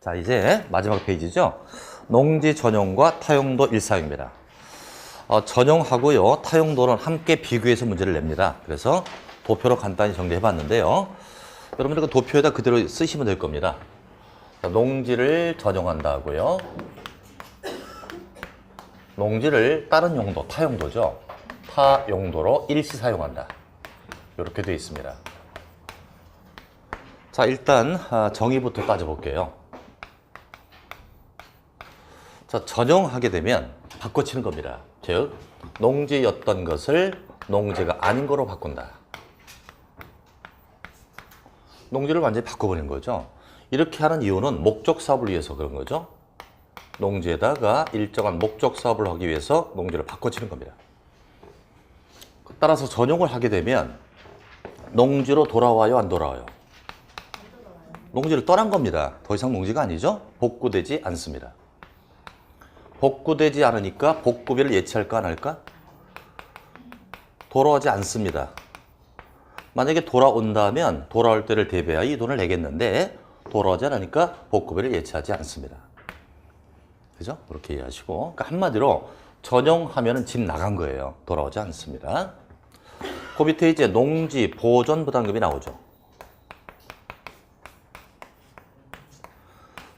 자, 이제 마지막 페이지죠. 농지 전용과 타용도 일사용입니다. 전용하고요, 타용도는 함께 비교해서 문제를 냅니다. 그래서 도표로 간단히 정리해 봤는데요. 여러분들 그 도표에다 그대로 쓰시면 될 겁니다. 자, 농지를 전용한다고요. 농지를 다른 용도, 타용도죠. 타용도로 일시 사용한다. 이렇게 되어 있습니다. 자, 일단 정의부터 따져볼게요. 자, 전용하게 되면 바꿔치는 겁니다. 즉, 농지였던 것을 농지가 아닌 거로 바꾼다. 농지를 완전히 바꿔버리는 거죠. 이렇게 하는 이유는 목적 사업을 위해서 그런 거죠. 농지에다가 일정한 목적 사업을 하기 위해서 농지를 바꿔치는 겁니다. 따라서 전용을 하게 되면 농지로 돌아와요, 안 돌아와요? 농지를 떠난 겁니다. 더 이상 농지가 아니죠? 복구되지 않습니다. 복구되지 않으니까 복구비를 예치할까 안 할까? 돌아오지 않습니다. 만약에 돌아온다면 돌아올 때를 대비하여 이 돈을 내겠는데 돌아오지 않으니까 복구비를 예치하지 않습니다. 그죠? 그렇게 이해하시고, 그러니까 한마디로 전용하면은 집 나간 거예요. 돌아오지 않습니다. 그 밑에 이제 농지 보존 부담금이 나오죠.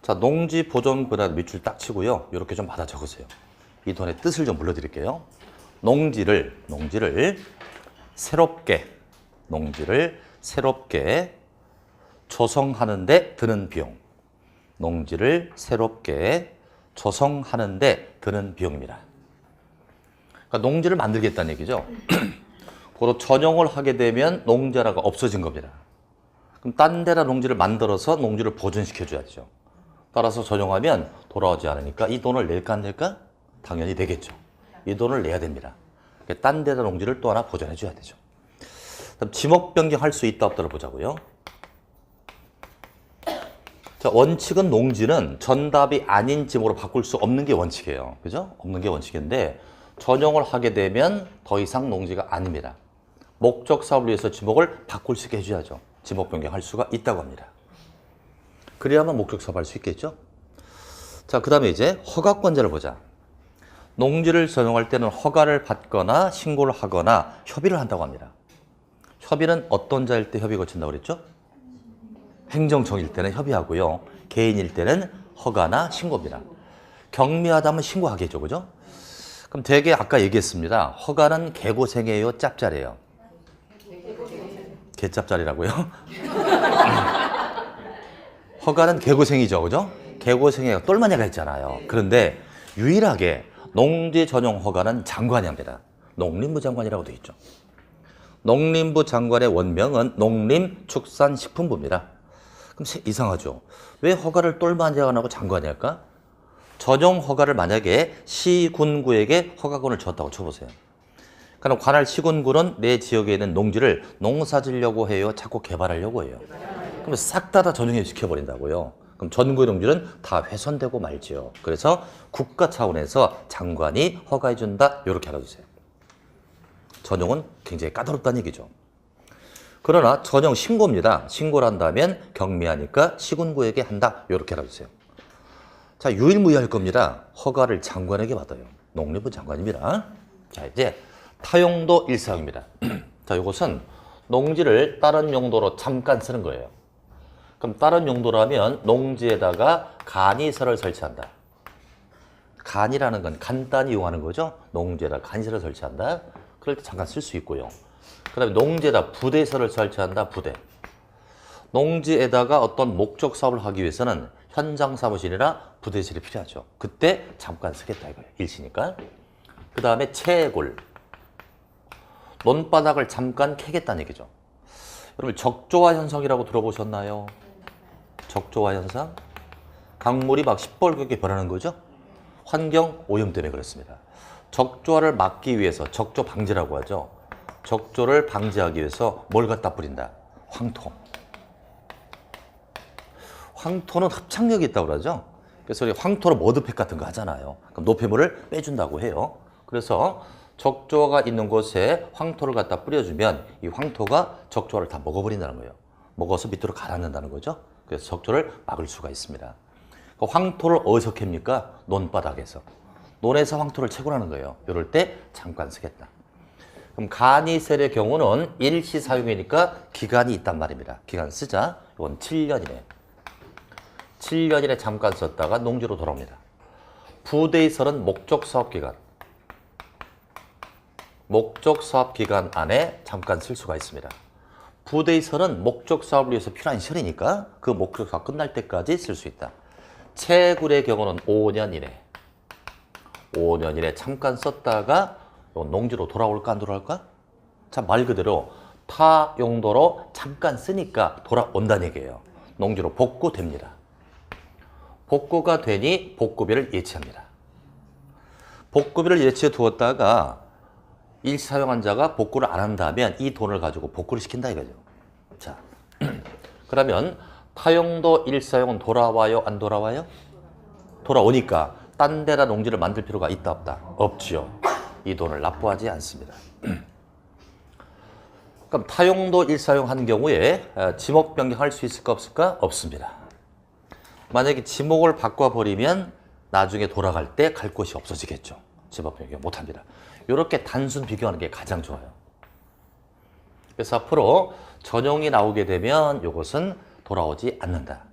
자, 농지 보존 부담 밑줄 딱 치고요. 이렇게 좀 받아 적으세요. 이 돈의 뜻을 좀 불러드릴게요. 농지를 새롭게 조성하는 데 드는 비용. 농지를 새롭게 조성하는 데 드는 비용입니다. 그러니까 농지를 만들겠다는 얘기죠. 그리고 전용을 하게 되면 농지하나가 없어진 겁니다. 그럼 딴 데다 농지를 만들어서 농지를 보존시켜 줘야죠. 따라서 전용하면 돌아오지 않으니까 이 돈을 낼까 안 낼까? 당연히 내겠죠. 이 돈을 내야 됩니다. 딴 데다 농지를 또 하나 보존해 줘야 되죠. 그럼 지목 변경할 수 있다 없다를 보자고요. 자, 원칙은 농지는 전답이 아닌 지목으로 바꿀 수 없는 게 원칙이에요. 그죠? 없는 게 원칙인데 전용을 하게 되면 더 이상 농지가 아닙니다. 목적 사업을 위해서 지목을 바꿀 수 있게 해줘야죠. 지목 변경할 수가 있다고 합니다. 그래야만 목적 사업 할 수 있겠죠? 자, 그 다음에 이제 허가권자를 보자. 농지를 전용할 때는 허가를 받거나 신고를 하거나 협의를 한다고 합니다. 협의는 어떤 자일 때 협의 거친다고 그랬죠? 행정청일 때는 협의하고요. 개인일 때는 허가나 신고입니다. 경미하다면 신고하겠죠, 그죠? 그럼 되게 아까 얘기했습니다. 허가는 개고생이에요, 짭짤해요? 개짭짤이라고요? 허가는 개고생이죠, 그죠? 개고생이가 똘마냐가 있잖아요. 그런데 유일하게 농지 전용 허가는 장관이 합니다. 농림부 장관이라고 되어 있죠. 농림부 장관의 원명은 농림축산식품부입니다. 그럼 이상하죠? 왜 허가를 똘마냐가 하고 장관이 할까? 전용 허가를 만약에 시군구에게 허가권을 줬다고 쳐보세요. 그럼 관할 시군구는 내 지역에 있는 농지를 농사 지려고 해요? 자꾸 개발하려고 해요? 그럼 싹 다 전용해 시켜버린다고요. 그럼 전국의 농지는 다 훼손되고 말지요. 그래서 국가 차원에서 장관이 허가해준다. 이렇게 알아주세요. 전용은 굉장히 까다롭다는 얘기죠. 그러나 전용 신고입니다. 신고를 한다면 경미하니까 시군구에게 한다. 이렇게 알아주세요. 자, 유일무이할 겁니다. 허가를 장관에게 받아요. 농림부 장관입니다. 자, 이제 타용도 일사용입니다. 자, 이것은 농지를 다른 용도로 잠깐 쓰는 거예요. 그럼 다른 용도라면 농지에다가 간이설을 설치한다. 간이라는 건 간단히 이용하는 거죠. 농지에다 간이설을 설치한다. 그럴 때 잠깐 쓸 수 있고요. 그 다음에 농지에다 부대설을 설치한다. 부대. 농지에다가 어떤 목적 사업을 하기 위해서는 현장 사무실이나 부대설이 필요하죠. 그때 잠깐 쓰겠다 이거예요. 일시니까. 그 다음에 채굴. 논바닥을 잠깐 캐겠다는 얘기죠. 여러분 적조화 현상이라고 들어보셨나요? 적조화 현상? 강물이 막 시뻘겋게 변하는 거죠. 환경 오염 때문에 그렇습니다. 적조화를 막기 위해서 적조 방지라고 하죠. 적조를 방지하기 위해서 뭘 갖다 뿌린다? 황토. 황토는 흡착력이 있다고 그러죠. 그래서 우리 황토로 머드팩 같은 거 하잖아요. 그럼 노폐물을 빼준다고 해요. 그래서 적조화가 있는 곳에 황토를 갖다 뿌려주면 이 황토가 적조화를 다 먹어버린다는 거예요. 먹어서 밑으로 가라앉는다는 거죠. 그래서 적조를 막을 수가 있습니다. 그 황토를 어디서 캡니까? 논바닥에서. 논에서 황토를 채굴하는 거예요. 이럴 때 잠깐 쓰겠다. 그럼 간이셀의 경우는 일시 사용이니까 기간이 있단 말입니다. 기간 쓰자. 이건 7년이네. 7년이내 잠깐 썼다가 농지로 돌아옵니다. 부대이설은 목적 사업 기간. 목적 사업 기간 안에 잠깐 쓸 수가 있습니다. 부대이설은 목적 사업을 위해서 필요한 시설이니까 그 목적 사업 끝날 때까지 쓸 수 있다. 채굴의 경우는 5년 이내. 5년 이내 잠깐 썼다가 농지로 돌아올까 안 돌아올까? 자, 말 그대로 타 용도로 잠깐 쓰니까 돌아온다는 얘기예요. 농지로 복구됩니다. 복구가 되니 복구비를 예치합니다. 복구비를 예치해 두었다가 일사용한 자가 복구를 안 한다면 이 돈을 가지고 복구를 시킨다 이거죠. 자, 그러면 타용도 일사용은 돌아와요, 안 돌아와요? 돌아오니까 딴 데다 농지를 만들 필요가 있다 없다? 없지요. 이 돈을 납부하지 않습니다. 그럼 타용도 일사용한 경우에 지목 변경할 수 있을까 없을까? 없습니다. 만약에 지목을 바꿔버리면 나중에 돌아갈 때 갈 곳이 없어지겠죠. 지목 변경 못합니다. 이렇게 단순 비교하는 게 가장 좋아요. 그래서 앞으로 전용이 나오게 되면 이것은 돌아오지 않는다.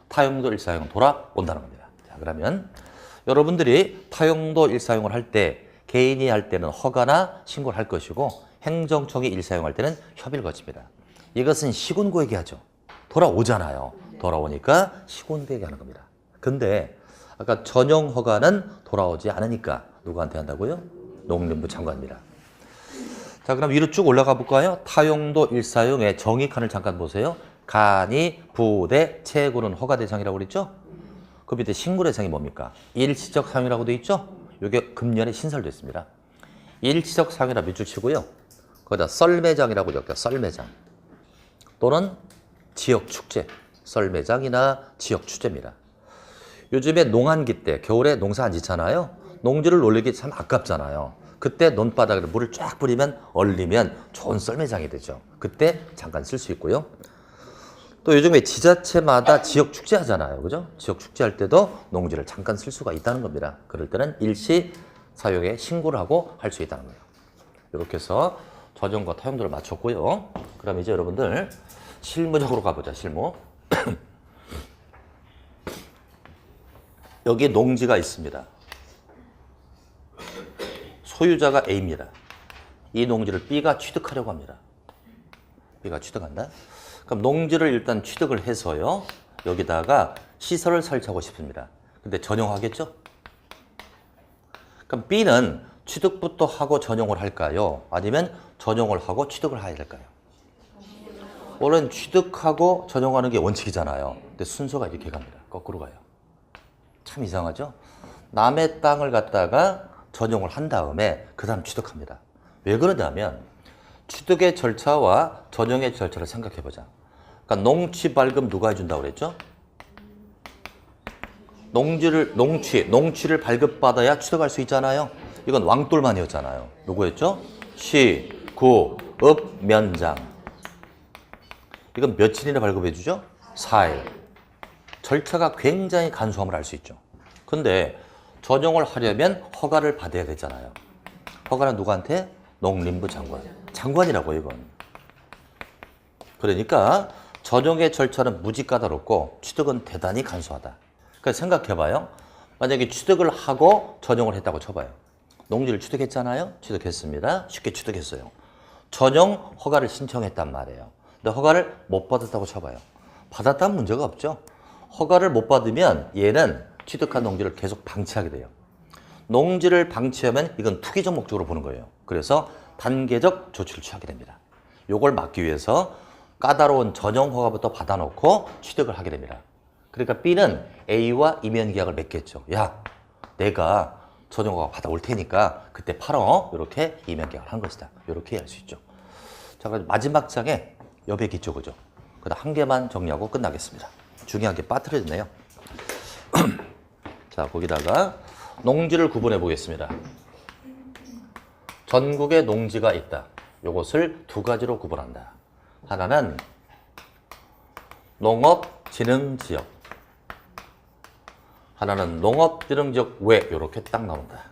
타용도 일사용은 돌아온다는 겁니다. 자, 그러면 여러분들이 타용도 일사용을 할 때 개인이 할 때는 허가나 신고를 할 것이고 행정청이 일사용할 때는 협의를 거칩니다. 이것은 시군구 얘기하죠. 돌아오잖아요. 돌아오니까 시군구 얘기하는 겁니다. 근데 아까 전용 허가는 돌아오지 않으니까 누구한테 한다고요? 농림부 장관입니다. 자, 그럼 위로 쭉 올라가 볼까요? 타용도 일사용의 정의칸을 잠깐 보세요. 간이, 부대, 채굴은 허가 대상이라고 그랬죠? 그 밑에 신고 대상이 뭡니까? 일시적 사용이라고 돼 있죠? 이게 금년에 신설됐습니다. 일시적 사용이라 밑줄 치고요. 거기다 썰매장이라고 적죠. 썰매장. 또는 지역축제. 썰매장이나 지역축제입니다. 요즘에 농한기 때 겨울에 농사 안 짓잖아요. 농지를 놀리기 참 아깝잖아요. 그때 논바닥에 물을 쫙 뿌리면 얼리면 좋은 썰매장이 되죠. 그때 잠깐 쓸 수 있고요. 또 요즘에 지자체마다 지역 축제 하잖아요. 그죠? 지역 축제 할 때도 농지를 잠깐 쓸 수가 있다는 겁니다. 그럴 때는 일시 사용에 신고를 하고 할 수 있다는 거예요. 이렇게 해서 전용과 타용도를 맞췄고요. 그럼 이제 여러분들 실무적으로 가보자. 실무. 여기 농지가 있습니다. 소유자가 A입니다. 이 농지를 B가 취득하려고 합니다. B가 취득한다. 그럼 농지를 일단 취득을 해서요. 여기다가 시설을 설치하고 싶습니다. 근데 전용하겠죠? 그럼 B는 취득부터 하고 전용을 할까요? 아니면 전용을 하고 취득을 해야 될까요? 원래는 취득하고 전용하는 게 원칙이잖아요. 근데 순서가 이렇게 갑니다. 거꾸로 가요. 참 이상하죠? 남의 땅을 갖다가 전용을 한 다음에 그 다음 취득합니다. 왜 그러냐면 취득의 절차와 전용의 절차를 생각해 보자. 그러니까 농취 발급 누가 해준다고 그랬죠? 농취를 발급받아야 취득할 수 있잖아요. 이건 왕돌만이었잖아요. 누구였죠? 시, 구, 읍, 면장. 이건 며칠이나 발급해 주죠? 4일. 절차가 굉장히 간소함을 알 수 있죠. 근데 전용을 하려면 허가를 받아야 되잖아요. 허가는 누구한테? 농림부 장관. 장관이라고 이건. 그러니까 전용의 절차는 무지 까다롭고 취득은 대단히 간소하다. 그러니까 생각해봐요. 만약에 취득을 하고 전용을 했다고 쳐봐요. 농지를 취득했잖아요. 취득했습니다. 쉽게 취득했어요. 전용 허가를 신청했단 말이에요. 근데 허가를 못 받았다고 쳐봐요. 받았다면 문제가 없죠. 허가를 못 받으면 얘는 취득한 농지를 계속 방치하게 돼요. 농지를 방치하면 이건 투기적 목적으로 보는 거예요. 그래서 단계적 조치를 취하게 됩니다. 요걸 막기 위해서 까다로운 전용 허가부터 받아놓고 취득을 하게 됩니다. 그러니까 B는 A와 이면 계약을 맺겠죠. 야, 내가 전용 허가 받아올 테니까 그때 팔어. 이렇게 이면 계약을 한 것이다. 이렇게 할 수 있죠. 자, 그럼 마지막 장에 여백 있죠, 그죠? 그다음 한 개만 정리하고 끝나겠습니다. 중요한 게 빠뜨려졌네요. 자, 거기다가 농지를 구분해 보겠습니다. 전국에 농지가 있다. 이것을 두 가지로 구분한다. 하나는 농업진흥지역, 하나는 농업진흥지역 외 이렇게 딱 나온다.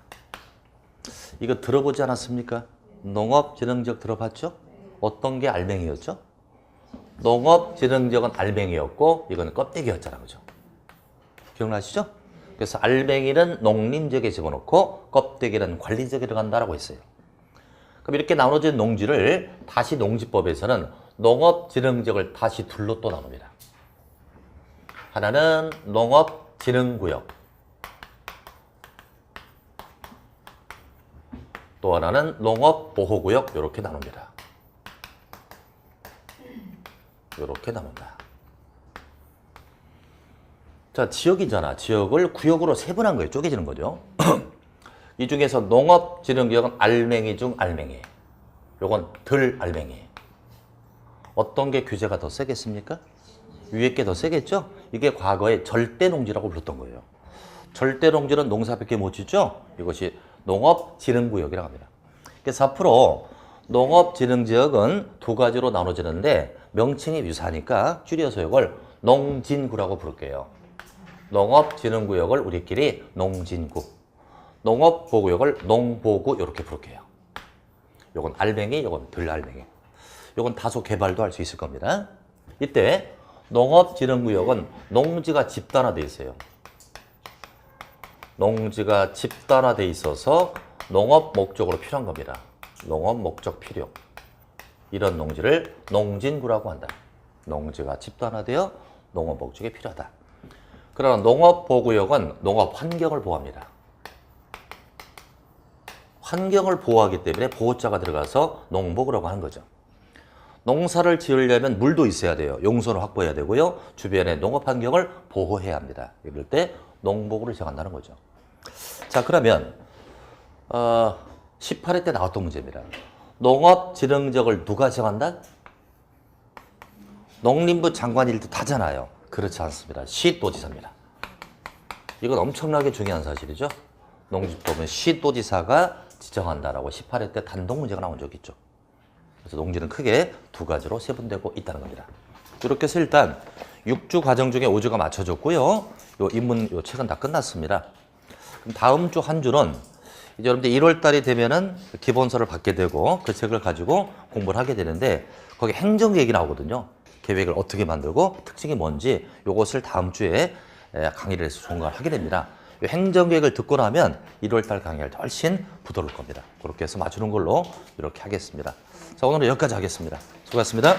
이거 들어보지 않았습니까? 농업진흥지역 들어봤죠? 어떤 게 알맹이였죠? 농업진흥지역은 알맹이였고 이건 껍데기였잖아, 그죠? 기억나시죠? 그래서 알맹이는 농림지역에 집어넣고 껍데기는 관리지역에 들어간다라고 했어요. 그럼 이렇게 나눠진 농지를 다시 농지법에서는 농업진흥지역을 다시 둘로 또 나눕니다. 하나는 농업진흥구역, 또 하나는 농업보호구역 이렇게 나눕니다. 이렇게 나눈다. 자, 지역이잖아. 지역을 구역으로 세분한 거예요. 쪼개지는 거죠. 이 중에서 농업진흥지역은 알맹이 중 알맹이. 요건 덜 알맹이. 어떤 게 규제가 더 세겠습니까? 위에 게 더 세겠죠? 이게 과거에 절대농지라고 불렀던 거예요. 절대농지는 농사밖에 못 짓죠? 이것이 농업진흥구역이라고 합니다. 그래서 앞으로 농업진흥지역은 두 가지로 나눠지는데 명칭이 유사하니까 줄여서 이걸 농진구라고 부를게요. 농업진흥구역을 우리끼리 농진구, 농업보호구역을 농보구 이렇게 부를게요. 요건 알맹이, 요건 덜 알맹이. 요건 다소 개발도 할 수 있을 겁니다. 이때 농업진흥구역은 농지가 집단화되어 있어요. 농지가 집단화되어 있어서 농업 목적으로 필요한 겁니다. 농업 목적 필요. 이런 농지를 농진구라고 한다. 농지가 집단화되어 농업 목적에 필요하다. 그러나 농업보호구역은 농업 환경을 보호합니다. 환경을 보호하기 때문에 보호자가 들어가서 농보구라고 하는 거죠. 농사를 지으려면 물도 있어야 돼요. 용선을 확보해야 되고요. 주변의 농업 환경을 보호해야 합니다. 이럴 때 농보구를 정한다는 거죠. 자, 그러면 18회 때 나왔던 문제입니다. 농업진흥지역을 누가 정한다? 농림부 장관 일도 다잖아요. 그렇지 않습니다. 시도지사입니다. 이건 엄청나게 중요한 사실이죠. 농지법은 시도지사가 지정한다라고 18회 때 단독 문제가 나온 적이 있죠. 그래서 농지는 크게 두 가지로 세분되고 있다는 겁니다. 이렇게 해서 일단 6주 과정 중에 5주가 맞춰졌고요. 요 인문 요 책은 다 끝났습니다. 그럼 다음 주 한 주는 이제 여러분들 1월 달이 되면은 기본서를 받게 되고 그 책을 가지고 공부를 하게 되는데 거기 행정 계획이 나오거든요. 계획을 어떻게 만들고 특징이 뭔지 요것을 다음 주에 강의를 해서 종강을 하게 됩니다. 이 행정 계획을 듣고 나면 1월 달 강의를 훨씬 부드러울 겁니다. 그렇게 해서 맞추는 걸로 이렇게 하겠습니다. 자, 오늘은 여기까지 하겠습니다. 수고하셨습니다.